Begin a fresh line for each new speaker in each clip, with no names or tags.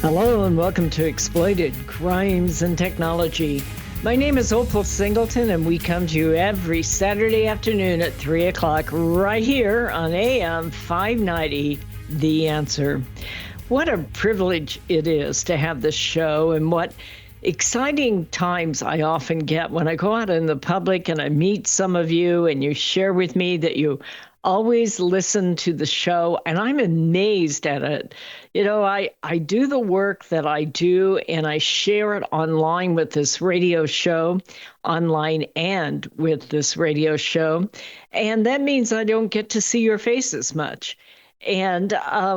Hello and welcome to Exploited Crimes and Technology. My name is Opal Singleton and we come to you every Saturday afternoon at 3 o'clock right here on AM 590, The Answer. What a privilege it is to have this show, and what exciting times I often get when I go out in the public and I meet some of you and you share with me that you always listen to the show, and I'm amazed at it. You know, I do the work that I do and I share it online with this radio show, online and with this radio show. And that means I don't get to see your faces much. And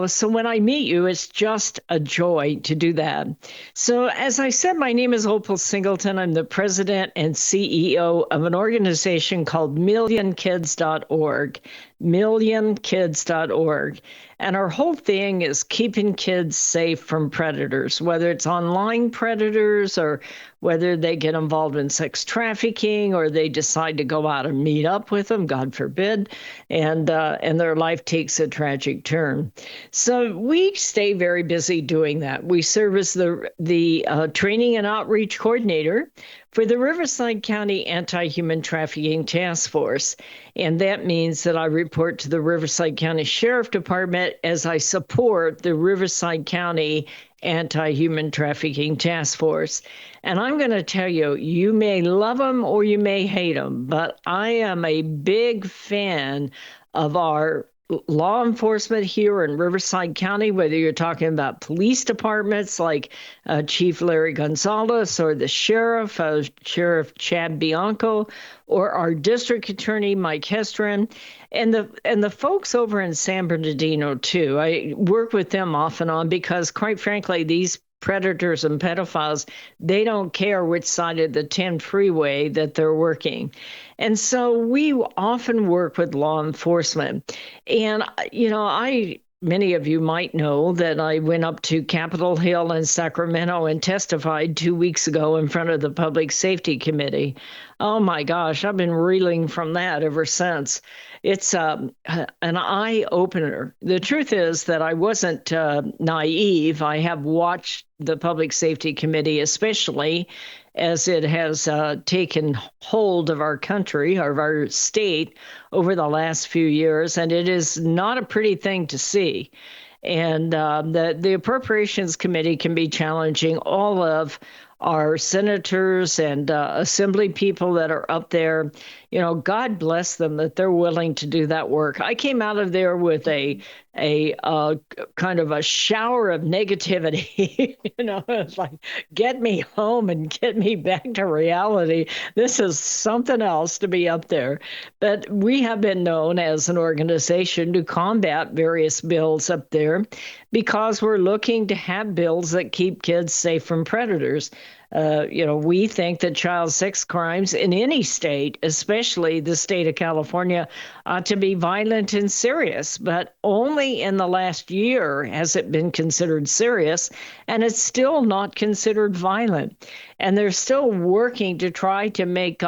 so when I meet you, it's just a joy to do that. So as I said, my name is Opal Singleton. I'm the president and CEO of an organization called millionkids.org, millionkids.org. And our whole thing is keeping kids safe from predators, whether it's online predators or whether they get involved in sex trafficking or they decide to go out and meet up with them, God forbid, and their life takes a tragic turn. So we stay very busy doing that. We serve as the training and outreach coordinator for the Riverside County Anti-Human Trafficking Task Force. And that means that I report to the Riverside County Sheriff Department as I support the Riverside County Anti-Human Trafficking Task Force. And I'm going to tell you, you may love them or you may hate them, but I am a big fan of our law enforcement here in Riverside County, whether you're talking about police departments like Chief Larry Gonzalez or the sheriff, Sheriff Chad Bianco, or our district attorney, Mike Hestrin, and the folks over in San Bernardino, too. I work with them off and on because, quite frankly, these predators and pedophiles, they don't care which side of the 10 freeway that they're working. And so we often work with law enforcement. And, you know, many of you might know that I went up to Capitol Hill in Sacramento and testified 2 weeks ago in front of the Public Safety Committee. Oh my gosh, I've been reeling from that ever since. It's an eye-opener. The truth is that I wasn't naive. I have watched the Public Safety Committee, especially as it has taken hold of our country, or of our state, over the last few years, and it is not a pretty thing to see. And the Appropriations Committee can be challenging. All of our senators and assembly people that are up there, you know, God bless them that they're willing to do that work. I came out of there with a kind of a shower of negativity. You know, it's like, get me home and get me back to reality. This is something else to be up there. But we have been known as an organization to combat various bills up there because we're looking to have bills that keep kids safe from predators. You know, we think that child sex crimes in any state, especially the state of California, ought to be violent and serious. But only in the last year has it been considered serious, and it's still not considered violent. And they're still working to try to make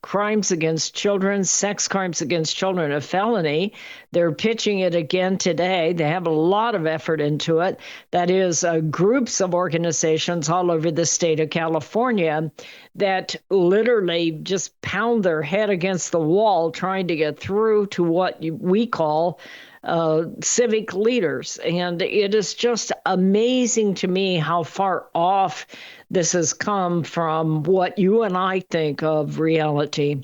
crimes against children, sex crimes against children, a felony. They're pitching it again today. They have a lot of effort into it. That is, groups of organizations all over the state of California that literally just pound their head against the wall trying to get through to what we call civic leaders. And it is just amazing to me how far off this has come from what you and I think of reality.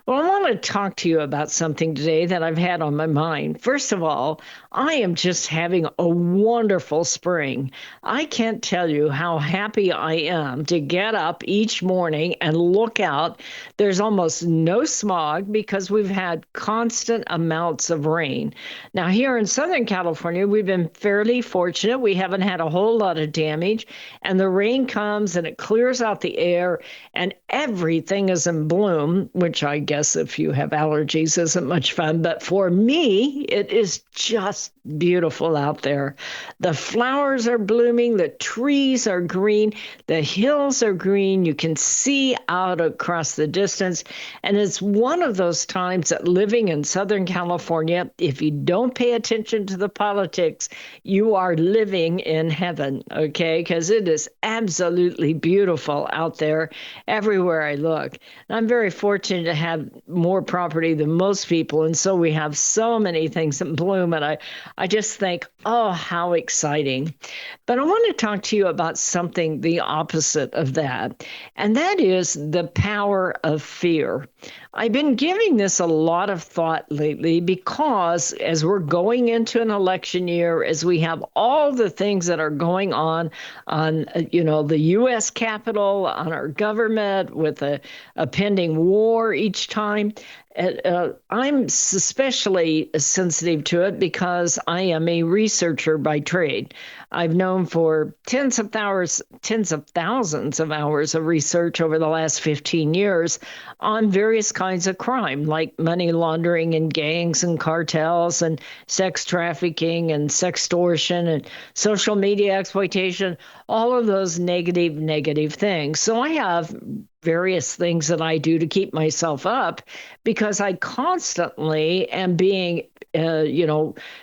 Well, I want to talk to you about something today that I've had on my mind. First of all, I am just having a wonderful spring. I can't tell you how happy I am to get up each morning and look out. There's almost no smog because we've had constant amounts of rain. Now, here in Southern California, we've been fairly fortunate. We haven't had a whole lot of damage, and the rain comes and it clears out the air and everything is in bloom, which I guess if you have allergies isn't much fun. But for me, it is just beautiful out there. The flowers are blooming, the trees are green, the hills are green. You can see out across the distance. And it's one of those times that living in Southern California, if you don't don't pay attention to the politics. You are living in heaven, okay? Because it is absolutely beautiful out there everywhere I look. And I'm very fortunate to have more property than most people. And so we have so many things in bloom. And I just think, oh, how exciting. But I want to talk to you about something the opposite of that, and that is the power of fear. I've been giving this a lot of thought lately because as we're going into an election year, as we have all the things that are going on, the U.S. Capitol, on our government, with a pending war each time, I'm especially sensitive to it because I am a researcher by trade. I've known for tens of thousands of hours of research over the last 15 years on various kinds of crime, like money laundering and gangs and cartels and sex trafficking and sextortion and social media exploitation, all of those negative things. So I have various things that I do to keep myself up because I constantly am being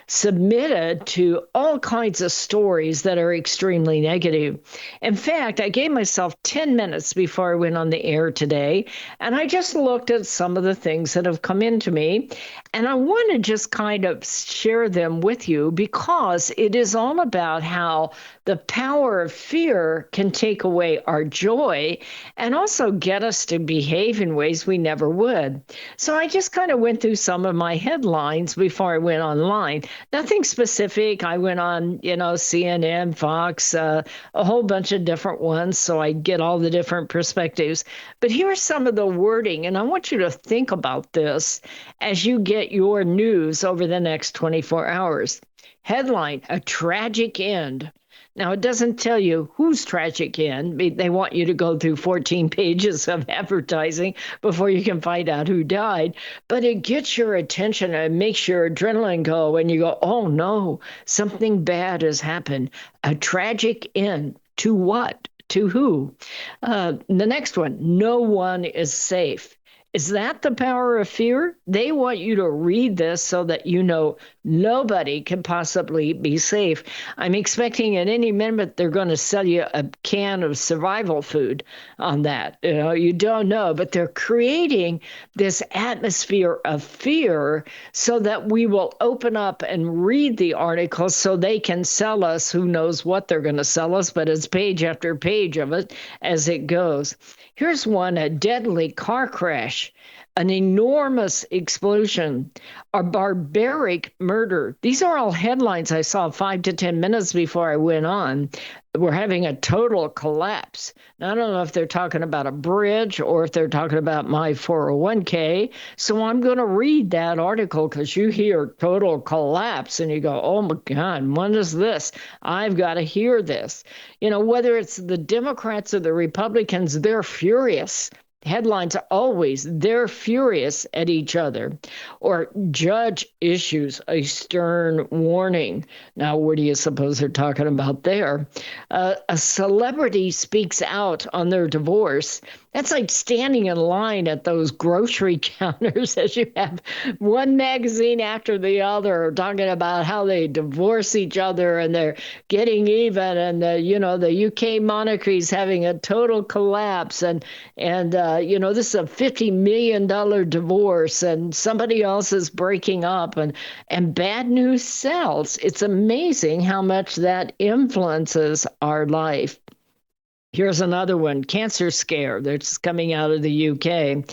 submitted to all kinds of stories that are extremely negative. In fact, I gave myself 10 minutes before I went on the air today, and I just looked at some of the things that have come into me, and I want to just kind of share them with you because it is all about how the power of fear can take away our joy and also get us to behave in ways we never would. So I just kind of went through some of my headlines before I went online. Nothing specific. I went on, CNN, Fox, a whole bunch of different ones, so I get all the different perspectives. But here's some of the wording, and I want you to think about this as you get your news over the next 24 hours. Headline, a tragic end. Now, it doesn't tell you whose tragic end. They want you to go through 14 pages of advertising before you can find out who died. But it gets your attention and makes your adrenaline go, and you go, oh, no, something bad has happened. A tragic end. To what? To who? The next one, no one is safe. Is that the power of fear? They want you to read this so that you know nobody can possibly be safe. I'm expecting at any minute they're going to sell you a can of survival food on that. You don't know, but they're creating this atmosphere of fear so that we will open up and read the article so they can sell us. Who knows what they're going to sell us, but it's page after page of it as it goes. Here's one, a deadly car crash, an enormous explosion, a barbaric murder. These are all headlines I saw 5 to 10 minutes before I went on. We're having a total collapse. Now, I don't know if they're talking about a bridge or if they're talking about my 401k. So I'm going to read that article because you hear total collapse and you go, oh my God, when is this? I've got to hear this. Whether it's the Democrats or the Republicans, they're furious. Headlines are always, they're furious at each other. Or judge issues a stern warning. Now, what do you suppose they're talking about there? A celebrity speaks out on their divorce. That's like standing in line at those grocery counters as you have one magazine after the other talking about how they divorce each other and they're getting even, and the UK monarchy's having a total collapse, and this is a $50 million divorce, and somebody else is breaking up, and bad news sells. It's amazing how much that influences our life. Here's another one, cancer scare that's coming out of the UK.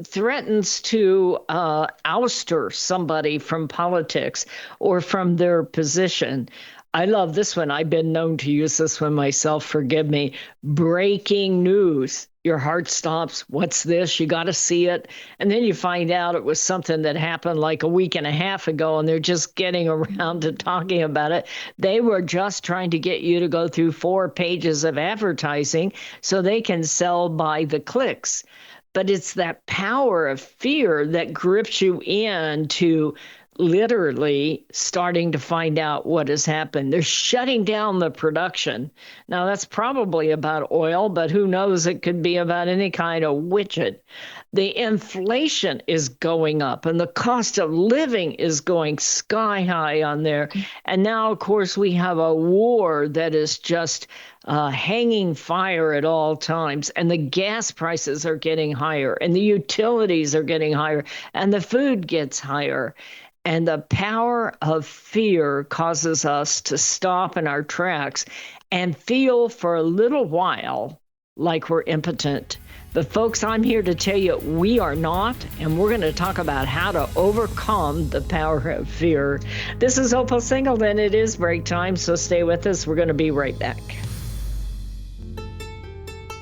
Threatens to ouster somebody from politics or from their position. I love this one. I've been known to use this one myself. Forgive me. Breaking news. Your heart stops. What's this? You got to see it. And then you find out it was something that happened like a week and a half ago, and they're just getting around to talking about it. They were just trying to get you to go through 4 pages of advertising so they can sell by the clicks. But it's that power of fear that grips you into literally starting to find out what has happened. They're shutting down the production. Now, that's probably about oil, but who knows? It could be about any kind of widget. The inflation is going up and the cost of living is going sky high on there. And now, of course, we have a war that is just hanging fire at all times. And the gas prices are getting higher and the utilities are getting higher and the food gets higher. And the power of fear causes us to stop in our tracks and feel for a little while like we're impotent. But folks, I'm here to tell you we are not, and we're going to talk about how to overcome the power of fear. This is Opal Singleton. It is break time, so stay with us. We're going to be right back.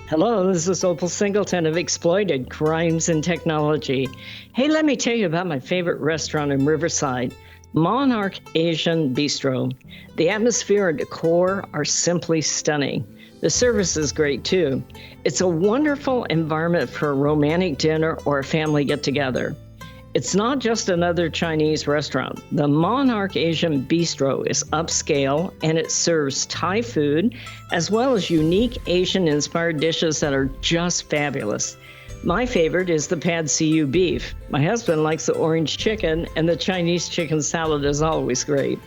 Hello, this is Opal Singleton of Exploited Crimes and Technology. Hey, let me tell you about my favorite restaurant in Riverside, Monarch Asian Bistro. The atmosphere and decor are simply stunning. The service is great too. It's a wonderful environment for a romantic dinner or a family get-together. It's not just another Chinese restaurant. The Monarch Asian Bistro is upscale and it serves Thai food as well as unique Asian-inspired dishes that are just fabulous. My favorite is the pad see ew beef. My husband likes the orange chicken, and the Chinese chicken salad is always great.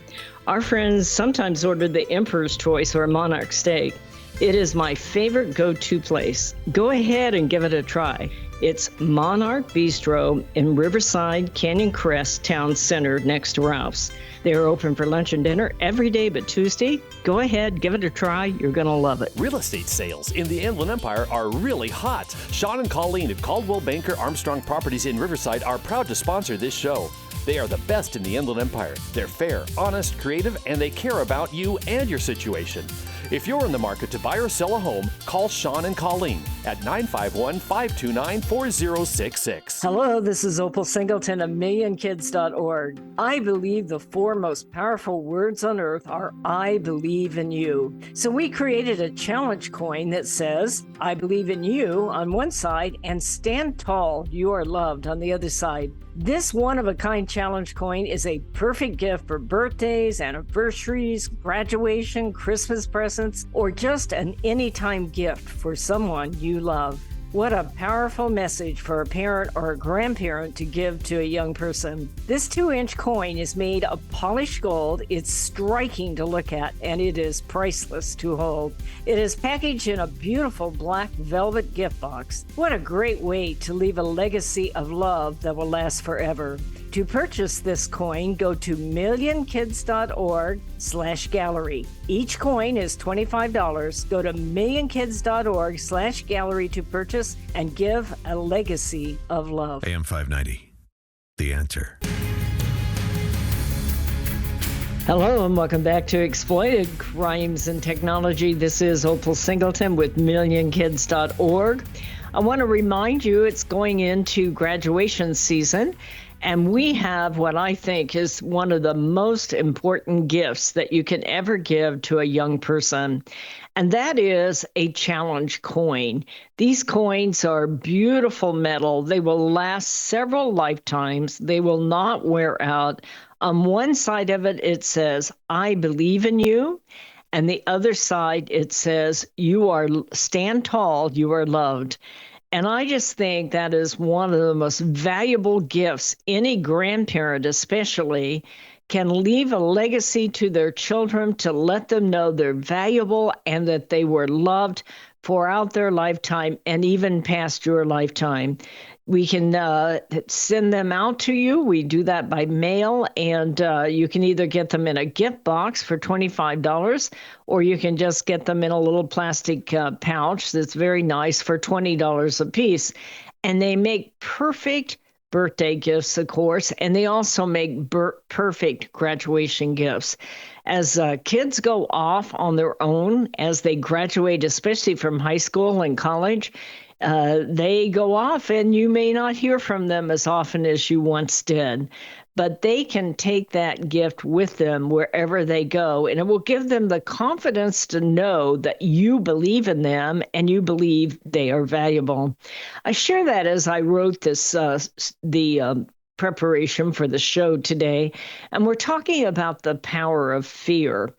Our friends sometimes order the Emperor's Choice or Monarch steak. It is my favorite go-to place. Go ahead and give it a try. It's Monarch Bistro in Riverside, Canyon Crest Town Center next to Ralph's. They are open for lunch and dinner every day but Tuesday. Go ahead, give it a try. You're going to love it.
Real estate sales in the Inland Empire are really hot. Sean and Colleen at Caldwell Banker Armstrong Properties in Riverside are proud to sponsor this show. They are the best in the Inland Empire. They're fair, honest, creative, and they care about you and your situation. If you're in the market to buy or sell a home, call Sean and Colleen at 951-529-4066.
Hello, this is Opal Singleton of MillionKids.org. I believe the four most powerful words on earth are I believe in you. So we created a challenge coin that says, I believe in you on one side and stand tall, you are loved on the other side. This one-of-a-kind challenge coin is a perfect gift for birthdays, anniversaries, graduation, Christmas presents, or just an anytime gift for someone you love. What a powerful message for a parent or a grandparent to give to a young person. This 2-inch coin is made of polished gold. It's striking to look at, and it is priceless to hold. It is packaged in a beautiful black velvet gift box. What a great way to leave a legacy of love that will last forever. To purchase this coin, go to millionkids.org/gallery. Each coin is $25. Go to millionkids.org/gallery to purchase and give a legacy of love.
AM 590, The Answer.
Hello and welcome back to Exploited Crimes and Technology. This is Opal Singleton with millionkids.org. I want to remind you it's going into graduation season. And we have what I think is one of the most important gifts that you can ever give to a young person. And that is a challenge coin. These coins are beautiful metal. They will last several lifetimes. They will not wear out. On one side of it, it says, I believe in you. And the other side, it says, stand tall, you are loved. And I just think that is one of the most valuable gifts any grandparent especially can leave a legacy to their children to let them know they're valuable and that they were loved throughout their lifetime and even past your lifetime. We can send them out to you. We do that by mail, and you can either get them in a gift box for $25, or you can just get them in a little plastic pouch that's very nice for $20 a piece. And they make perfect birthday gifts, of course, and they also make perfect graduation gifts. As kids go off on their own, as they graduate, especially from high school and college, they go off and you may not hear from them as often as you once did, but they can take that gift with them wherever they go, and it will give them the confidence to know that you believe in them and you believe they are valuable. I share that as I wrote this, the preparation for the show today, and we're talking about the power of fear.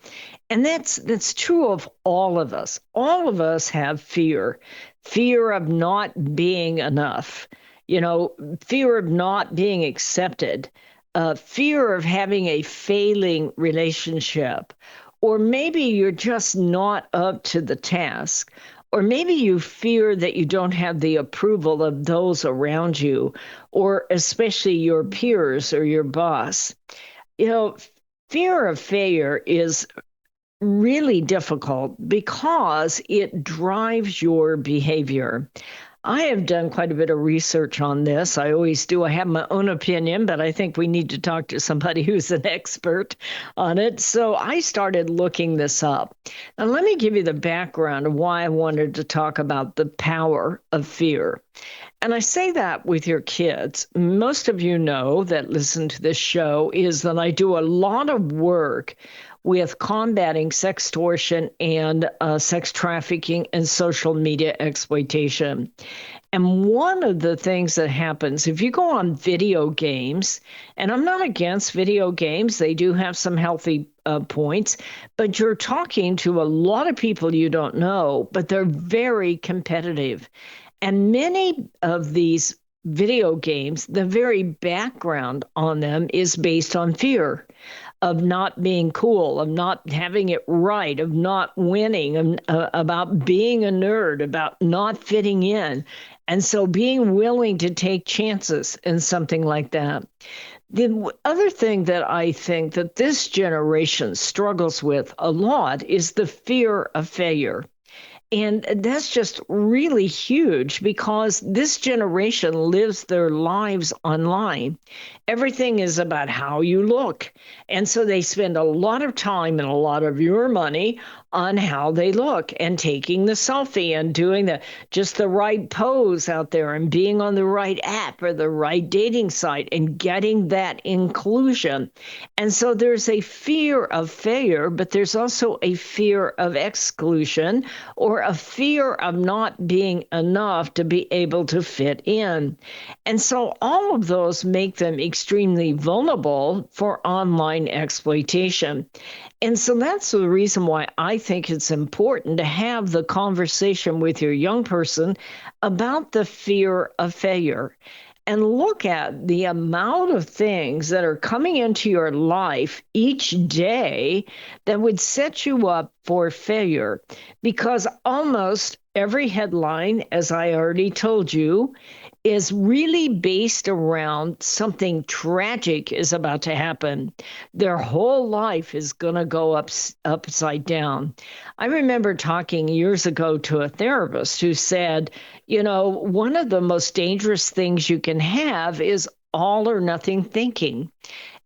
And that's true of all of us. All of us have fear. Fear of not being enough, fear of not being accepted, fear of having a failing relationship, or maybe you're just not up to the task. Or maybe you fear that you don't have the approval of those around you, or especially your peers or your boss. Fear of failure is really difficult because it drives your behavior. I have done quite a bit of research on this. I always do. I have my own opinion, but I think we need to talk to somebody who's an expert on it. So I started looking this up. Now, let me give you the background of why I wanted to talk about the power of fear. And I say that with your kids. Most of you know that listen to this show is that I do a lot of work with combating sextortion and sex trafficking and social media exploitation. And one of the things that happens, if you go on video games, and I'm not against video games, they do have some healthy points, but you're talking to a lot of people you don't know, but they're very competitive. And many of these video games, the very background on them is based on fear of not being cool, of not having it right, of not winning, about being a nerd, about not fitting in. And so being willing to take chances in something like that. The other thing that I think that this generation struggles with a lot is the fear of failure. And that's just really huge because this generation lives their lives online. Everything is about how you look. And so they spend a lot of time and a lot of your money on how they look and taking the selfie and doing just the right pose out there and being on the right app or the right dating site and getting that inclusion. And so there's a fear of failure, but there's also a fear of exclusion or a fear of not being enough to be able to fit in. And so all of those make them extremely vulnerable for online exploitation. And so that's the reason why I think it's important to have the conversation with your young person about the fear of failure and look at the amount of things that are coming into your life each day that would set you up for failure. Because almost every headline, as I already told you, is really based around something tragic is about to happen. Their whole life is going to go upside down. I remember talking years ago to a therapist who said, one of the most dangerous things you can have is all or nothing thinking.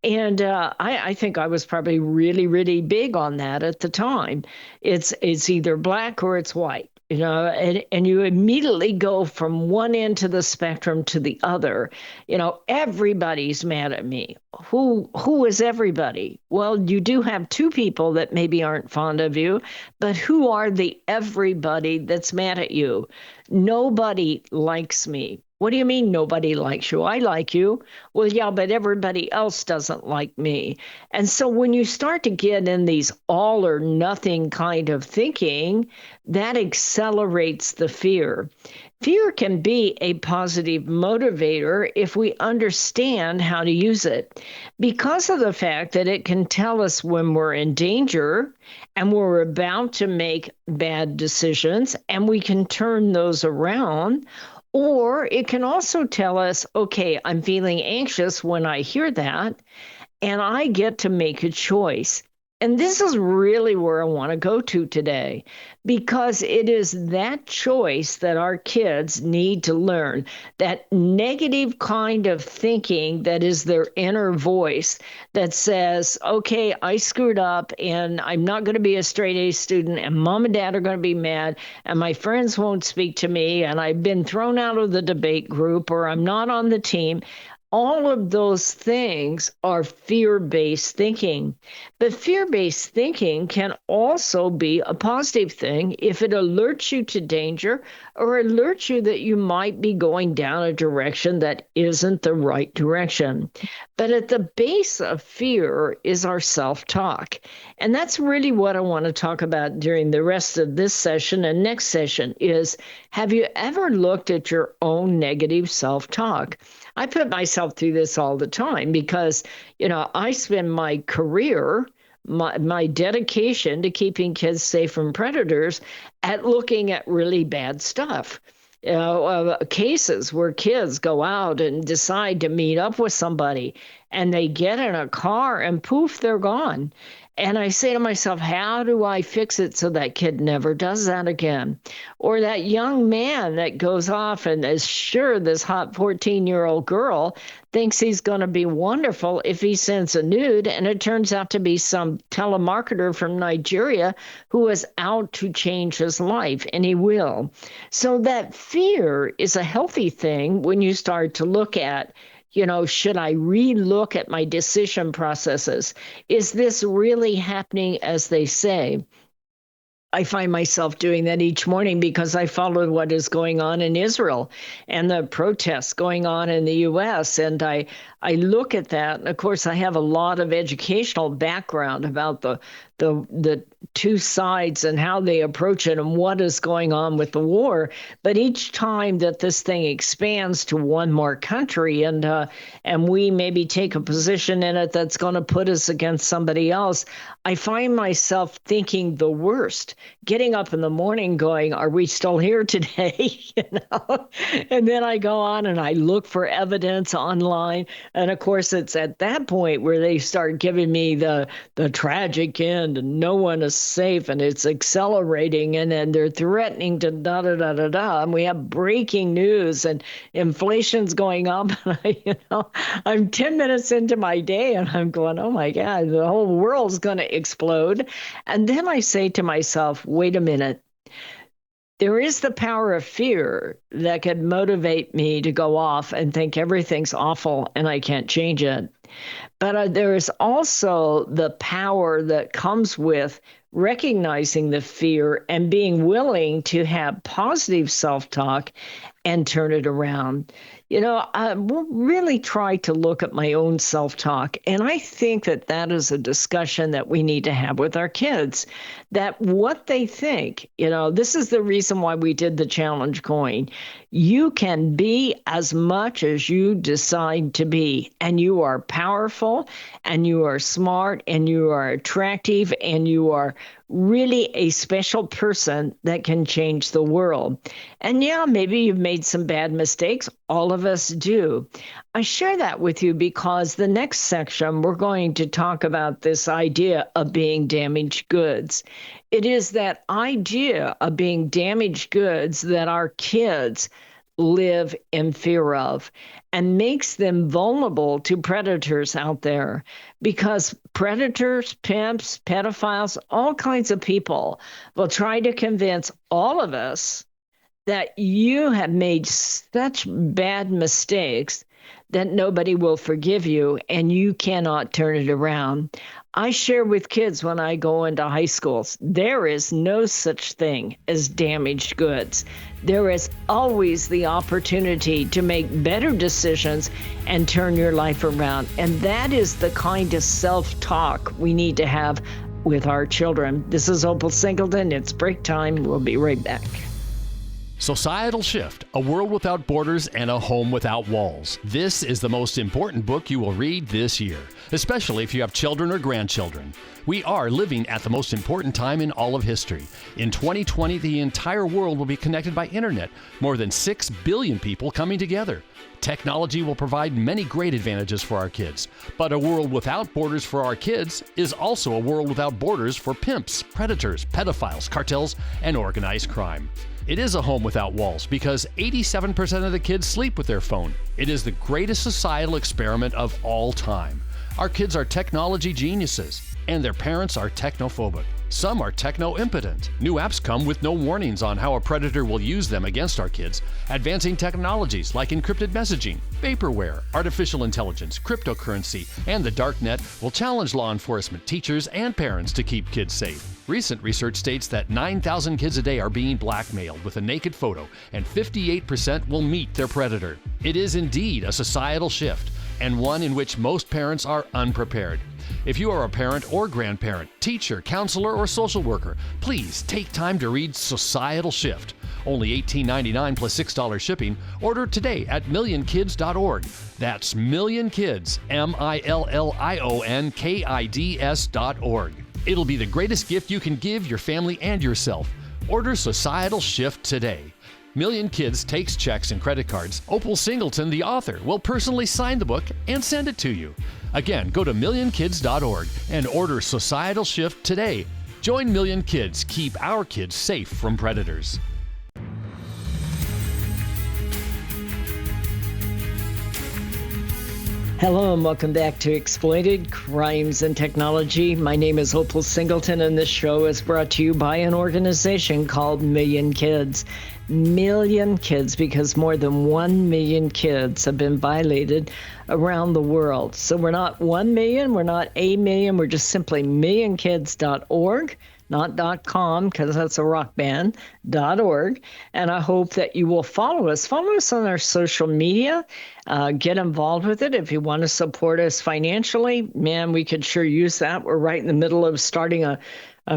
And I think I was probably really, really big on that at the time. It's either black or it's white. And you immediately go from one end of the spectrum to the other. Everybody's mad at me. Who is everybody? Well, you do have two people that maybe aren't fond of you, but who are the everybody that's mad at you? Nobody likes me. What do you mean nobody likes you? I like you. Well, yeah, but everybody else doesn't like me. And so when you start to get in these all or nothing kind of thinking, that accelerates the fear. Fear can be a positive motivator if we understand how to use it, because of the fact that it can tell us when we're in danger and we're about to make bad decisions, and we can turn those around. Or it can also tell us, okay, I'm feeling anxious when I hear that, and I get to make a choice. And this is really where I want to go to today, because it is that choice that our kids need to learn, that negative kind of thinking that is their inner voice that says, okay, I screwed up and I'm not going to be a straight A student and mom and dad are going to be mad and my friends won't speak to me and I've been thrown out of the debate group or I'm not on the team. all of those things are fear-based thinking. But fear-based thinking can also be a positive thing if it alerts you to danger or alerts you that you might be going down a direction that isn't the right direction. But at the base of fear is our self-talk. And that's really what I want to talk about during the rest of this session and next session is, have you ever looked at your own negative self-talk? I put myself through this all the time because, I spend my career, my dedication to keeping kids safe from predators at looking at really bad stuff. Cases where kids go out and decide to meet up with somebody and they get in a car and poof, they're gone. And I say to myself, how do I fix it so that kid never does that again? Or that young man that goes off and is sure this hot 14-year-old girl thinks he's going to be wonderful if he sends a nude, and it turns out to be some telemarketer from Nigeria who is out to change his life, and he will. So that fear is a healthy thing when you start to look at, should I re-look at my decision processes? Is this really happening as they say? I find myself doing that each morning because I follow what is going on in Israel and the protests going on in the U.S. And I look at that. And of course, I have a lot of educational background about the two sides and how they approach it and what is going on with the war. But each time that this thing expands to one more country and we maybe take a position in it that's going to put us against somebody else, I find myself thinking the worst, getting up in the morning going, are we still here today? And then I go on and I look for evidence online. And of course, it's at that point where they start giving me the tragic end and no one is safe and it's accelerating and then they're threatening to da-da-da-da-da. And we have breaking news and inflation's going up. And I'm 10 minutes into my day and I'm going, oh my God, the whole world's going to explode. And then I say to myself, wait a minute. There is the power of fear that could motivate me to go off and think everything's awful and I can't change it. But there is also the power that comes with recognizing the fear and being willing to have positive self-talk and turn it around. I will really try to look at my own self-talk. And I think that is a discussion that we need to have with our kids, that what they think, this is the reason why we did the challenge coin. You can be as much as you decide to be, and you are powerful, and you are smart, and you are attractive, and you are really a special person that can change the world. And yeah, maybe you've made some bad mistakes. All of us do. I share that with you because the next section, we're going to talk about this idea of being damaged goods. It is that idea of being damaged goods that our kids live in fear of and makes them vulnerable to predators out there, because predators, pimps, pedophiles, all kinds of people will try to convince all of us that you have made such bad mistakes that nobody will forgive you and you cannot turn it around. I share with kids when I go into high schools, there is no such thing as damaged goods. There is always the opportunity to make better decisions and turn your life around. And that is the kind of self-talk we need to have with our children. This is Opal Singleton. It's break time. We'll be right back.
Societal Shift, A World Without Borders and a Home Without Walls. This is the most important book you will read this year, especially if you have children or grandchildren. We are living at the most important time in all of history. In 2020, the entire world will be connected by internet, more than 6 billion people coming together. Technology will provide many great advantages for our kids, but a world without borders for our kids is also a world without borders for pimps, predators, pedophiles, cartels, and organized crime. It is a home without walls because 87% of the kids sleep with their phone. It is the greatest societal experiment of all time. Our kids are technology geniuses, and their parents are technophobic.
Some are techno-impotent. New apps come with no warnings on how a predator will use them against our kids. Advancing technologies like encrypted messaging, vaporware, artificial intelligence, cryptocurrency, and the dark net will challenge law enforcement, teachers, and parents to keep kids safe. Recent research states that 9,000 kids a day are being blackmailed with a naked photo, and 58% will meet their predator. It is indeed a societal shift, and one in which most parents are unprepared. If you are a parent or grandparent, teacher, counselor, or social worker, please take time to read Societal Shift. Only $18.99 plus $6 shipping. Order today at millionkids.org. That's millionkids, millionkids.org. It'll be the greatest gift you can give your family and yourself. Order Societal Shift today. Million Kids takes checks and credit cards. Opal Singleton, the author, will personally sign the book and send it to you. Again, go to millionkids.org and order Societal Shift today. Join Million Kids. Keep our kids safe from predators.
Hello and welcome back to Exploited Crimes and Technology. My name is Opal Singleton, and this show is brought to you by an organization called Million Kids. Million Kids, because more than 1 million kids have been violated around the world. So we're not 1 million, we're not a million, we're just simply millionkids.org. Not .com, because that's a rock band, .org. And I hope that you will follow us. Follow us on our social media. Get involved with it. If you want to support us financially, man, we could sure use that. We're right in the middle of starting a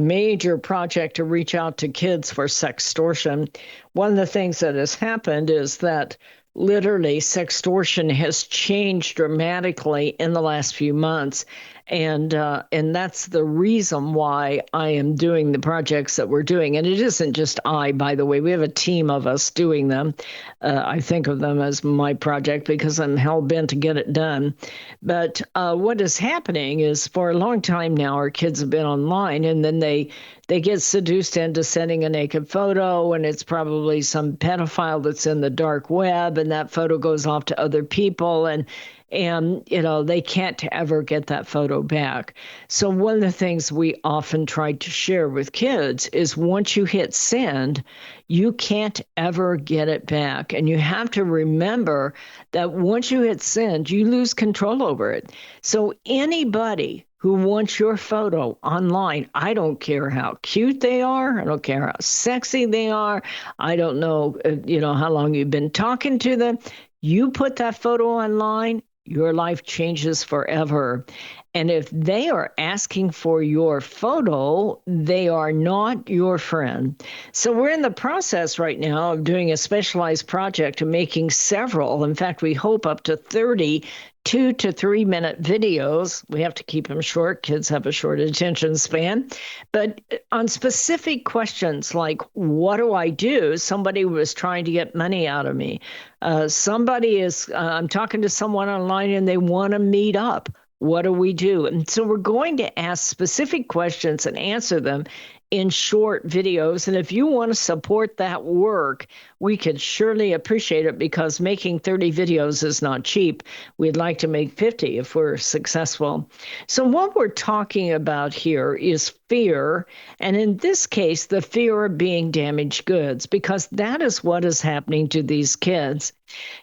major project to reach out to kids for sextortion. One of the things that has happened is that literally sextortion has changed dramatically in the last few months. And that's the reason why I am doing the projects that we're doing. And it isn't just I, by the way. We have a team of us doing them. I think of them as my project because I'm hell-bent to get it done. But what is happening is for a long time now, our kids have been online, and then they get seduced into sending a naked photo, and it's probably some pedophile that's in the dark web, and that photo goes off to other people, and they can't ever get that photo back. So one of the things we often try to share with kids is once you hit send, you can't ever get it back. And you have to remember that once you hit send, you lose control over it. So anybody who wants your photo online, I don't care how cute they are, I don't care how sexy they are, I don't know, how long you've been talking to them, you put that photo online, your life changes forever. And if they are asking for your photo, they are not your friend. So we're in the process right now of doing a specialized project of making several. In fact, we hope up to 30 2 to 3 minute videos. We have to keep them short. Kids have a short attention span. But on specific questions like, what do I do? Somebody was trying to get money out of me. I'm talking to someone online and they want to meet up. What do we do? And so we're going to ask specific questions and answer them in short videos. And if you want to support that work, we could surely appreciate it, because making 30 videos is not cheap. We'd like to make 50 if we're successful. So what we're talking about here is fear, and in this case, the fear of being damaged goods, because that is what is happening to these kids.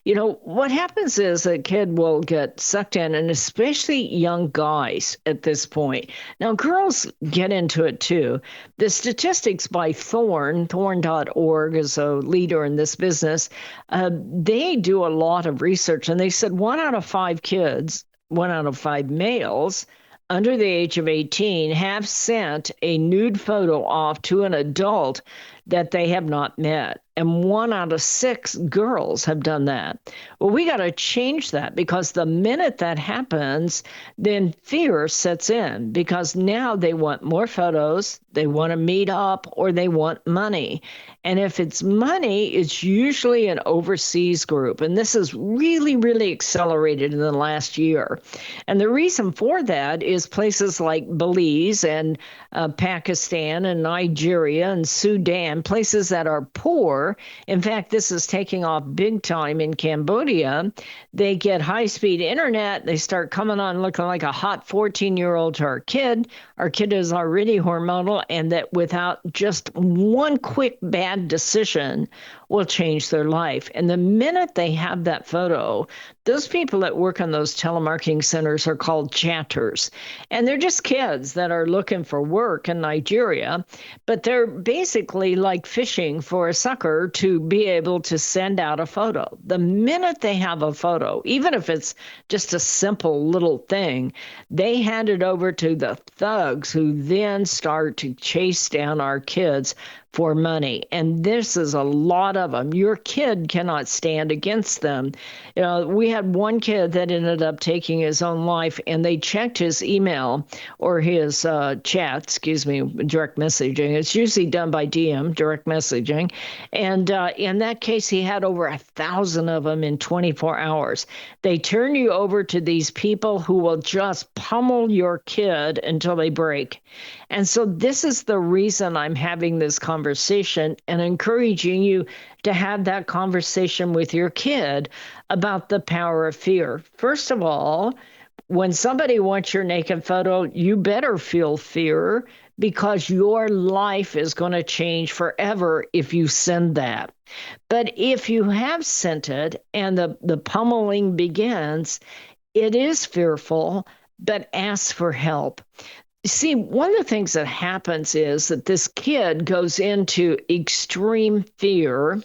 What happens is a kid will get sucked in, and especially young guys at this point. Now, girls get into it too. The statistics by Thorn.org is a leader in this business. They do a lot of research, and they said 1 out of 5 kids, 1 out of 5 males under the age of 18 have sent a nude photo off to an adult that they have not met. And 1 out of 6 girls have done that. Well, we got to change that, because the minute that happens, then fear sets in, because now they want more photos, they want to meet up, or they want money. And if it's money, it's usually an overseas group. And this is really, really accelerated in the last year. And the reason for that is places like Belize and Pakistan and Nigeria and Sudan and places that are poor. In fact, this is taking off big time in Cambodia. They get high-speed internet. They start coming on looking like a hot 14-year-old to our kid. Our kid is already hormonal, and that without just one quick bad decision will change their life. And the minute they have that photo, those people that work on those telemarketing centers are called chatters. And they're just kids that are looking for work in Nigeria, but they're basically like fishing for a sucker to be able to send out a photo. The minute they have a photo, even if it's just a simple little thing, they hand it over to the thugs who then start to chase down our kids for money. And this is a lot of them. Your kid cannot stand against them. You know, we had one kid that ended up taking his own life, and they checked his email or his direct messaging. It's usually done by DM, direct messaging. And in that case, he had over 1,000 of them in 24 hours. They turn you over to these people who will just pummel your kid until they break. And so this is the reason I'm having this conversation and encouraging you to have that conversation with your kid about the power of fear. First of all, when somebody wants your naked photo, you better feel fear because your life is going to change forever if you send that. But if you have sent it and the pummeling begins, it is fearful, but ask for help. See, one of the things that happens is that this kid goes into extreme fear,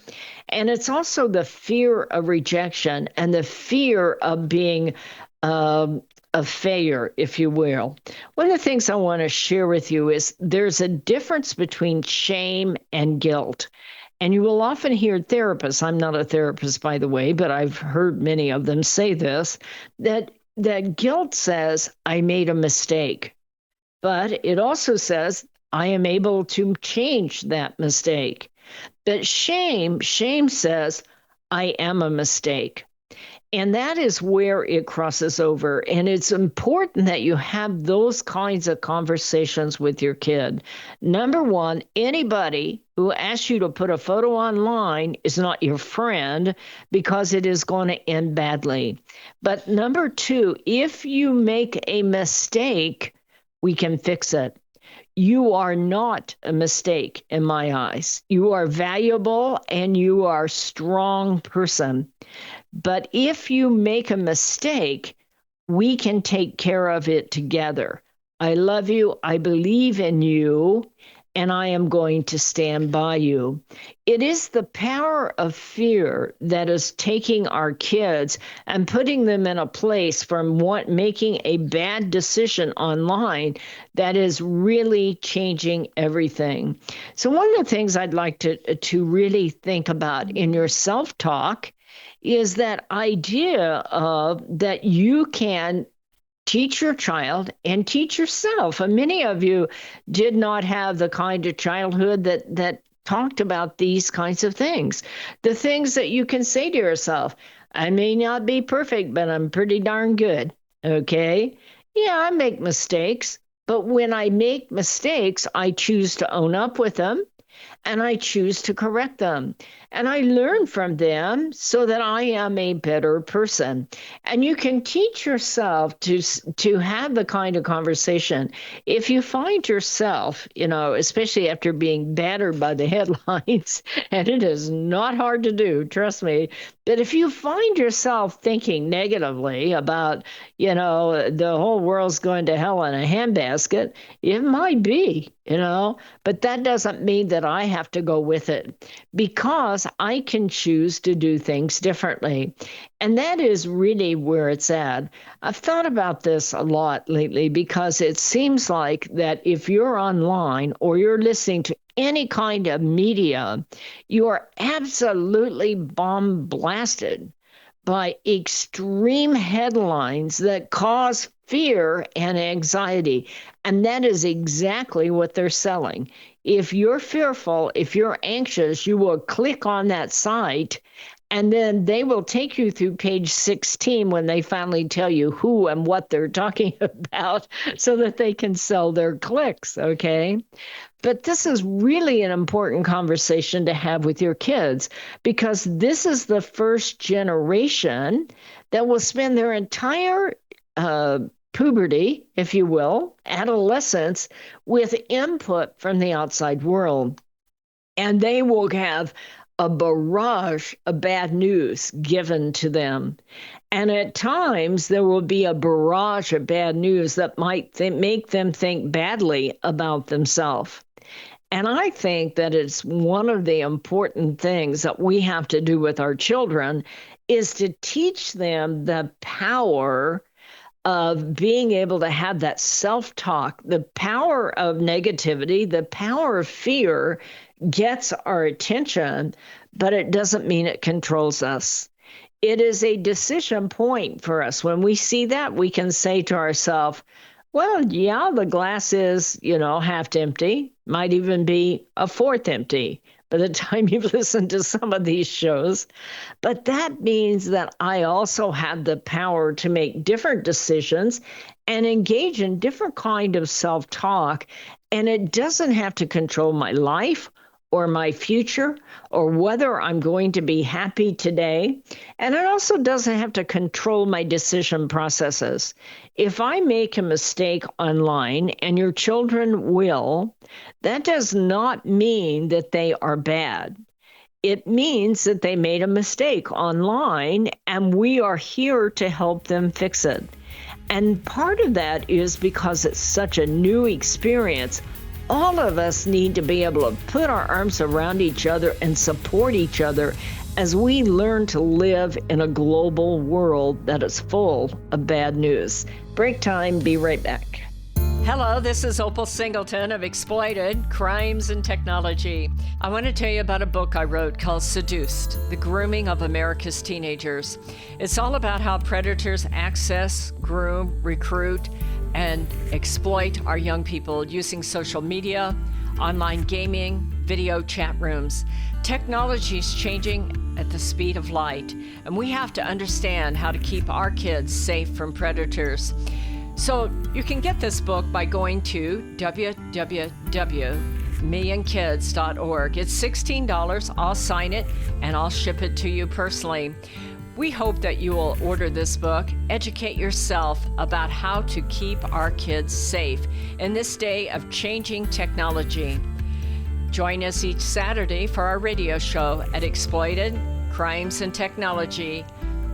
and it's also the fear of rejection and the fear of being a failure, if you will. One of the things I want to share with you is there's a difference between shame and guilt. And you will often hear therapists, I'm not a therapist, by the way, but I've heard many of them say this, that guilt says, I made a mistake. But it also says, I am able to change that mistake. But shame says, I am a mistake. And that is where it crosses over. And it's important that you have those kinds of conversations with your kid. Number one, anybody who asks you to put a photo online is not your friend because it is going to end badly. But number two, if you make a mistake, we can fix it. You are not a mistake in my eyes. You are valuable and you are a strong person. But if you make a mistake, we can take care of it together. I love you. I believe in you. And I am going to stand by you. It is the power of fear that is taking our kids and putting them in a place from making a bad decision online that is really changing everything. So one of the things I'd like to really think about in your self-talk is that idea of that you can teach your child and teach yourself. And many of you did not have the kind of childhood that talked about these kinds of things. The things that you can say to yourself, I may not be perfect, but I'm pretty darn good. Okay? Yeah, I make mistakes, but when I make mistakes, I choose to own up with them and I choose to correct them. And I learn from them so that I am a better person. And you can teach yourself to have the kind of conversation. If you find yourself, especially after being battered by the headlines, and it is not hard to do, trust me, but if you find yourself thinking negatively about, the whole world's going to hell in a handbasket, it might be, but that doesn't mean that I have to go with it because I can choose to do things differently. And that is really where it's at. I've thought about this a lot lately because it seems like that if you're online or you're listening to any kind of media, you are absolutely bombarded by extreme headlines that cause fear and anxiety. And that is exactly what they're selling. If you're fearful, if you're anxious, you will click on that site And then they will take you through page 16 when they finally tell you who and what they're talking about so that they can sell their clicks, okay? But this is really an important conversation to have with your kids because this is the first generation that will spend their entire puberty, if you will, adolescence, with input from the outside world. And they will have a barrage of bad news given to them. And at times, there will be a barrage of bad news that might make them think badly about themselves. And I think that it's one of the important things that we have to do with our children is to teach them the power of being able to have that self-talk. The power of negativity, the power of fear gets our attention, but it doesn't mean it controls us. It is a decision point for us. When we see that, we can say to ourselves, well, yeah, the glass is, half empty, might even be a fourth empty by the time you've listened to some of these shows. But that means that I also have the power to make different decisions and engage in different kind of self-talk. And it doesn't have to control my life or my future or whether I'm going to be happy today. And it also doesn't have to control my decision processes. If I make a mistake online, and your children will, that does not mean that they are bad. It means that they made a mistake online, and we are here to help them fix it. And part of that is because it's such a new experience. All of us need to be able to put our arms around each other and support each other as we learn to live in a global world that is full of bad news. Break time, be right back. Hello, this is Opal Singleton of Exploited, Crimes and Technology. I want to tell you about a book I wrote called Seduced, The Grooming of America's Teenagers. It's all about how predators access, groom, recruit, and exploit our young people using social media, online gaming, video chat rooms. Technology is changing at the speed of light, and we have to understand how to keep our kids safe from predators. So you can get this book by going to www.millionkids.org. It's $16. I'll sign it, and I'll ship it to you personally. We hope that you will order this book, educate yourself about how to keep our kids safe in this day of changing technology. Join us each Saturday for our radio show at Exploited, Crimes and Technology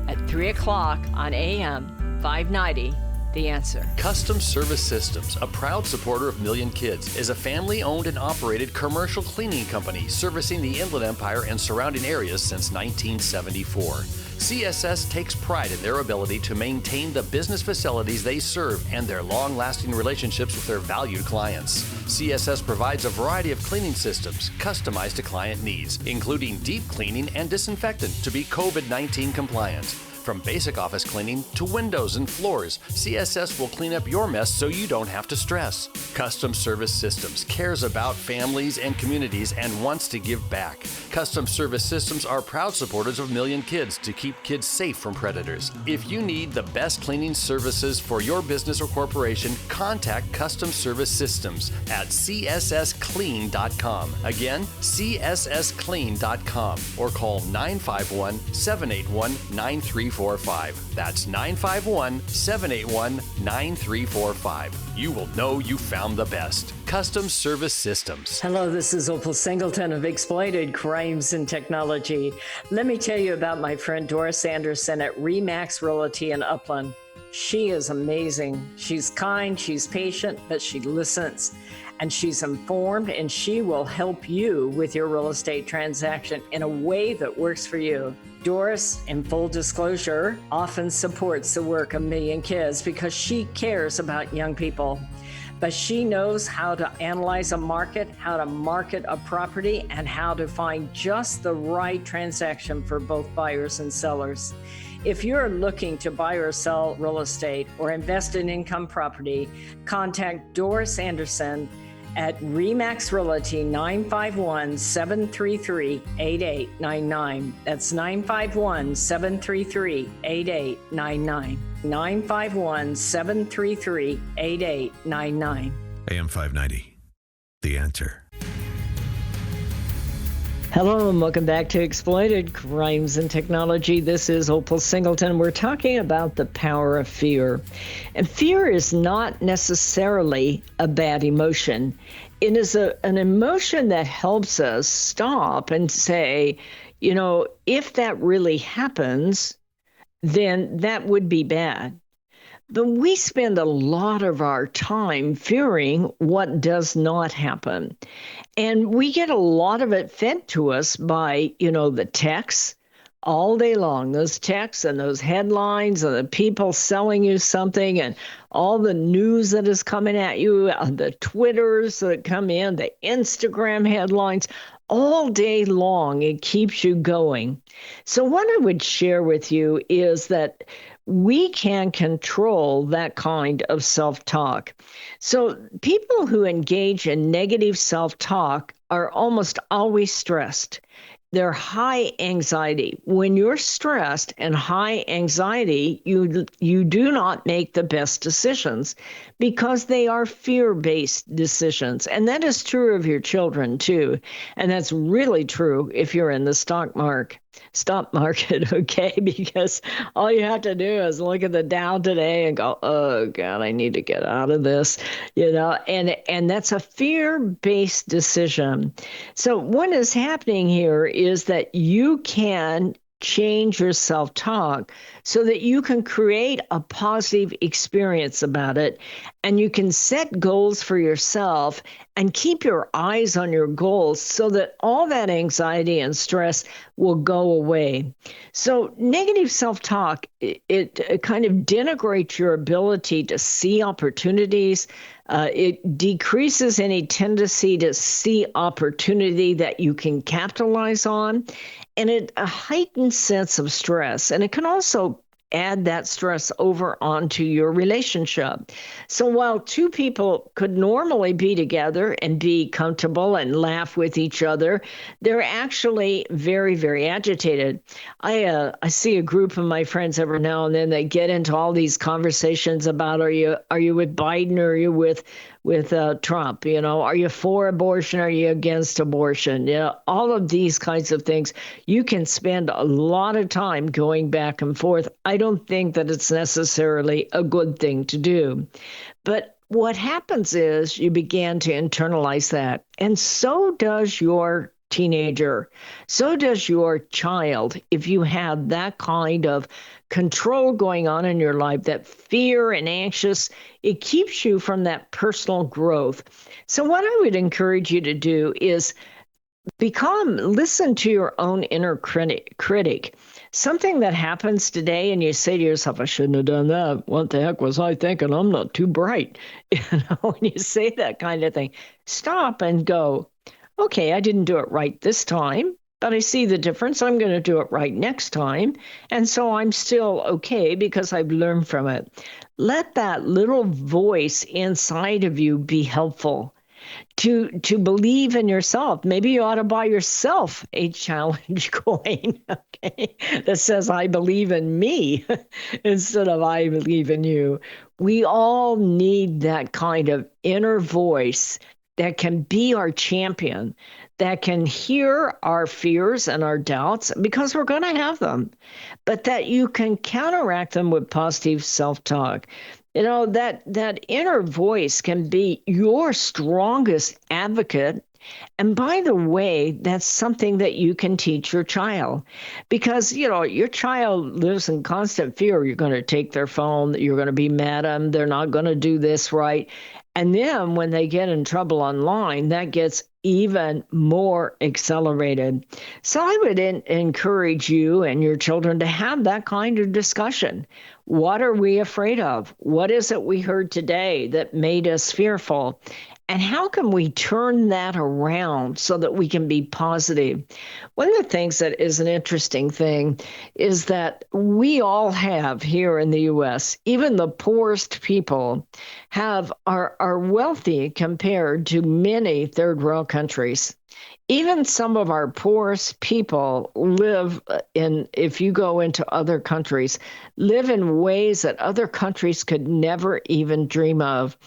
at 3 o'clock on AM 590. The Answer.
Custom Service Systems, a proud supporter of Million Kids, is a family-owned and operated commercial cleaning company servicing the Inland Empire and surrounding areas since 1974. CSS takes pride in their ability to maintain the business facilities they serve and their long-lasting relationships with their valued clients. CSS provides a variety of cleaning systems customized to client needs, including deep cleaning and disinfectant to be COVID-19 compliant. From basic office cleaning to windows and floors, CSS will clean up your mess so you don't have to stress. Custom Service Systems cares about families and communities and wants to give back. Custom Service Systems are proud supporters of Million Kids to keep kids safe from predators. If you need the best cleaning services for your business or corporation, contact Custom Service Systems at cssclean.com. Again, cssclean.com, or call 951-781-9345. That's 951-781-9345. You will know you found the best. Custom Service Systems.
Hello, this is Opal Singleton of Exploited Crimes and Technology. Let me tell you about my friend Doris Anderson at Remax Realty in Upland. She is amazing. She's kind, she's patient, but she listens. And she's informed, and she will help you with your real estate transaction in a way that works for you. Doris, in full disclosure, often supports the work of Million Kids because she cares about young people. But she knows how to analyze a market, how to market a property, and how to find just the right transaction for both buyers and sellers. If you're looking to buy or sell real estate or invest in income property, contact Doris Anderson at Remax Realty, 951-733-8899. That's 951-733-8899. 951-733-8899.
AM 590. The answer.
Hello and welcome back to Exploited Crimes and Technology. This is Opal Singleton. We're talking about the power of fear. And fear is not necessarily a bad emotion. It is an emotion that helps us stop and say, you know, if that really happens, then that would be bad. But we spend a lot of our time fearing what does not happen. And we get a lot of it fed to us by, you know, the texts all day long, those texts and those headlines and the people selling you something and all the news that is coming at you, the Twitters that come in, the Instagram headlines, all day long. It keeps you going. So what I would share with you is that we can control that kind of self-talk. So people who engage in negative self-talk are almost always stressed. They're high anxiety. When you're stressed and high anxiety, you do not make the best decisions because they are fear-based decisions. And that is true of your children too. And that's really true if you're in the stock market, okay? Because all you have to do is look at the Dow today and go, oh God, I need to get out of this, you know, and that's a fear-based decision. So what is happening here is that you can change your self-talk so that you can create a positive experience about it, and you can set goals for yourself and keep your eyes on your goals so that all that anxiety and stress will go away. So negative self-talk, it kind of denigrates your ability to see opportunities. It decreases any tendency to see opportunity that you can capitalize on, and a heightened sense of stress. And it can also add that stress over onto your relationship. So while two people could normally be together and be comfortable and laugh with each other, they're actually very, very agitated. I see a group of my friends every now and then. They get into all these conversations about are you with Biden or are you with Trump? You know, are you for abortion? Are you against abortion? You know, all of these kinds of things. You can spend a lot of time going back and forth. I don't think that it's necessarily a good thing to do. But what happens is you begin to internalize that. And so does your teenager. So does your child. If you have that kind of control going on in your life, that fear and anxious, it keeps you from that personal growth. So what I would encourage you to do is listen to your own inner critic. Something that happens today and you say to yourself, I shouldn't have done that. What the heck was I thinking? I'm not too bright. You know, when you say that kind of thing, stop and go, okay, I didn't do it right this time, but I see the difference. I'm going to do it right next time. And so I'm still okay because I've learned from it. Let that little voice inside of you be helpful to believe in yourself. Maybe you ought to buy yourself a challenge coin, okay, that says, I believe in me instead of I believe in you. We all need that kind of inner voice that can be our champion, that can hear our fears and our doubts, because we're going to have them, but that you can counteract them with positive self-talk. You know, that inner voice can be your strongest advocate. And by the way, that's something that you can teach your child, because, you know, your child lives in constant fear. You're going to take their phone. You're going to be mad at them. They're not going to do this right. And then when they get in trouble online, that gets even more accelerated. So I would encourage you and your children to have that kind of discussion. What are we afraid of? What is it we heard today that made us fearful? And how can we turn that around so that we can be positive? One of the things that is an interesting thing is that we all have here in the U.S., even the poorest people are wealthy compared to many third world countries. Even some of our poorest people live if you go into other countries, live in ways that other countries could never even dream of.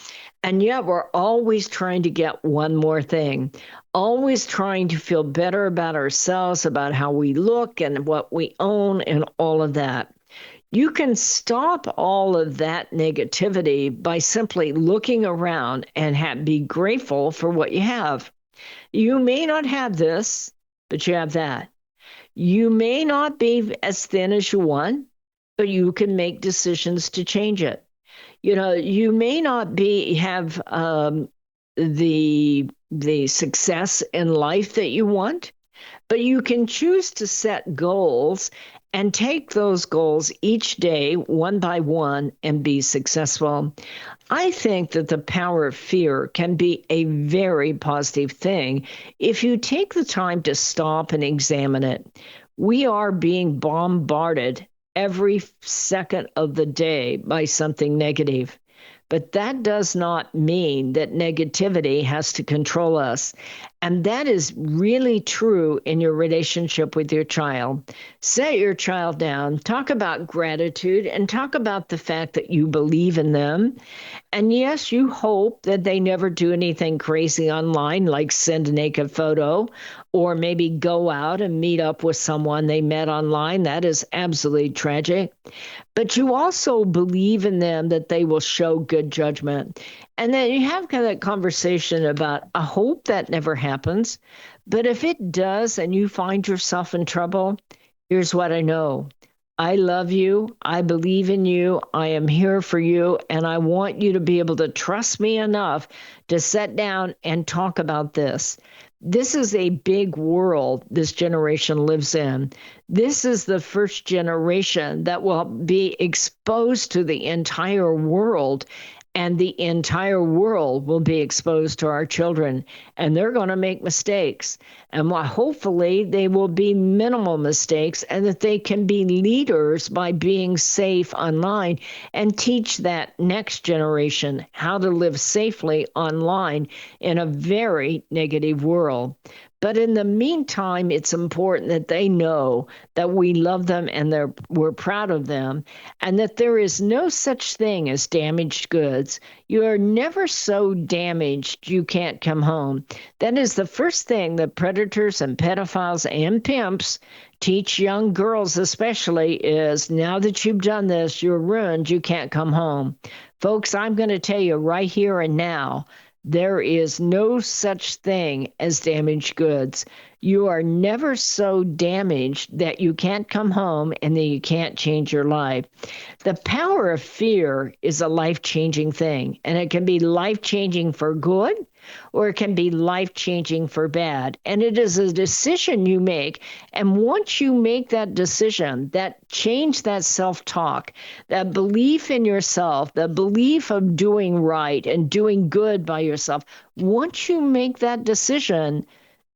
And yet we're always trying to get one more thing, always trying to feel better about ourselves, about how we look and what we own and all of that. You can stop all of that negativity by simply looking around and be grateful for what you have. You may not have this, but you have that. You may not be as thin as you want, but you can make decisions to change it. You may not have the success in life that you want, but you can choose to set goals and take those goals each day, one by one, and be successful. I think that the power of fear can be a very positive thing if you take the time to stop and examine it. We are being bombarded every second of the day by something negative. But that does not mean that negativity has to control us. And that is really true in your relationship with your child. Set your child down, talk about gratitude, and talk about the fact that you believe in them. And yes, you hope that they never do anything crazy online, like send a naked photo, or maybe go out and meet up with someone they met online. That is absolutely tragic. But you also believe in them that they will show good judgment. And then you have kind of that conversation about, I hope that never happens. But if it does and you find yourself in trouble, here's what I know. I love you. I believe in you. I am here for you. And I want you to be able to trust me enough to sit down and talk about this. This is a big world this generation lives in. This is the first generation that will be exposed to the entire world, and the entire world will be exposed to our children, and they're going to make mistakes. And hopefully they will be minimal mistakes, and that they can be leaders by being safe online and teach that next generation how to live safely online in a very negative world. But in the meantime, it's important that they know that we love them and we're proud of them, and that there is no such thing as damaged goods. You are never so damaged you can't come home. That is the first thing that predators and pedophiles and pimps teach young girls especially is, now that you've done this, you're ruined, you can't come home. Folks, I'm going to tell you right here and now, there is no such thing as damaged goods. You are never so damaged that you can't come home and that you can't change your life. The power of fear is a life-changing thing, and it can be life-changing for good, or it can be life-changing for bad. And it is a decision you make. And once you make that decision, that change, that self-talk, that belief in yourself, the belief of doing right and doing good by yourself, once you make that decision,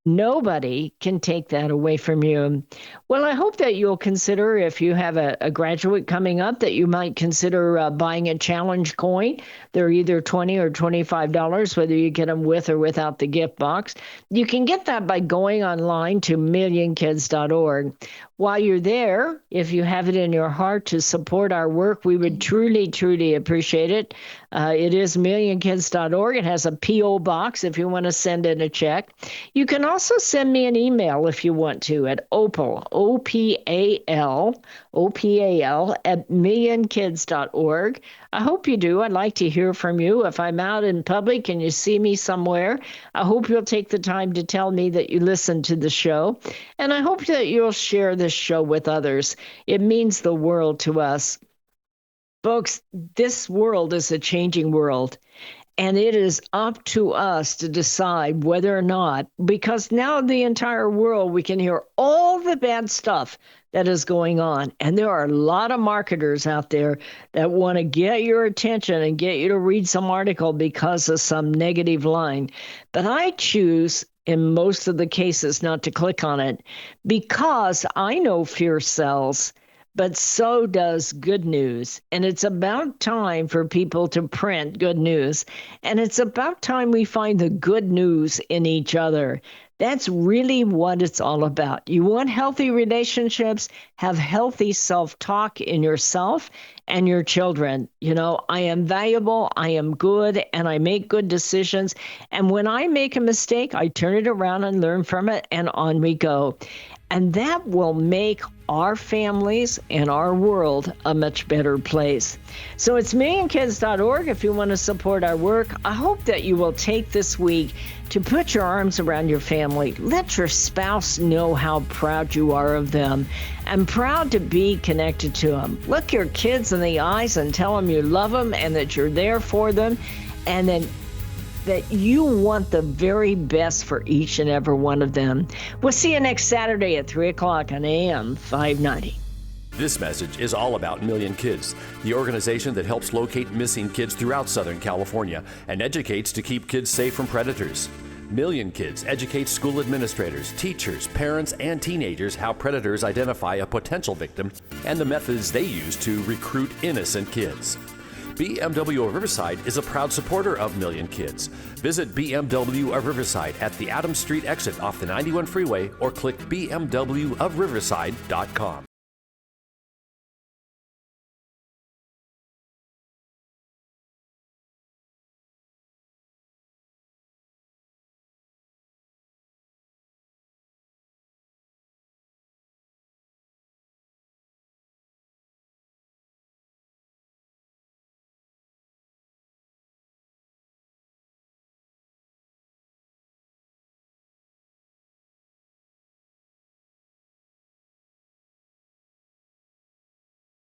nobody can take that away from you. Well, I hope that you'll consider, if you have a graduate coming up, that you might consider buying a challenge coin. They're either $20 or $25, whether you get them with or without the gift box. You can get that by going online to millionkids.org. While you're there, if you have it in your heart to support our work, we would truly, truly appreciate it. It is millionkids.org. It has a P.O. box if you want to send in a check. You can also send me an email if you want to at Opal, O-P-A-L, at millionkids.org. I hope you do. I'd like to hear from you. If I'm out in public and you see me somewhere, I hope you'll take the time to tell me that you listened to the show. And I hope that you'll share this show with others. It means the world to us. Folks, this world is a changing world. And it is up to us to decide whether or not, because now in the entire world, we can hear all the bad stuff that is going on. And there are a lot of marketers out there that want to get your attention and get you to read some article because of some negative line. But I choose, in most of the cases, not to click on it because I know fear sells, but so does good news. And it's about time for people to print good news. And it's about time we find the good news in each other. That's really what it's all about. You want healthy relationships, have healthy self-talk in yourself and your children. You know, I am valuable, I am good, and I make good decisions. And when I make a mistake, I turn it around and learn from it, and on we go. And that will make our families and our world a much better place. So it's millionkids.org if you want to support our work. I hope that you will take this week to put your arms around your family. Let your spouse know how proud you are of them and proud to be connected to them. Look your kids in the eyes and tell them you love them and that you're there for them, and then that you want the very best for each and every one of them. We'll see you next Saturday at 3 o'clock on AM 590.
This message is all about Million Kids, the organization that helps locate missing kids throughout Southern California and educates to keep kids safe from predators. Million Kids educates school administrators, teachers, parents, and teenagers how predators identify a potential victim and the methods they use to recruit innocent kids. BMW of Riverside is a proud supporter of Million Kids. Visit BMW of Riverside at the Adams Street exit off the 91 freeway or click bmwofriverside.com.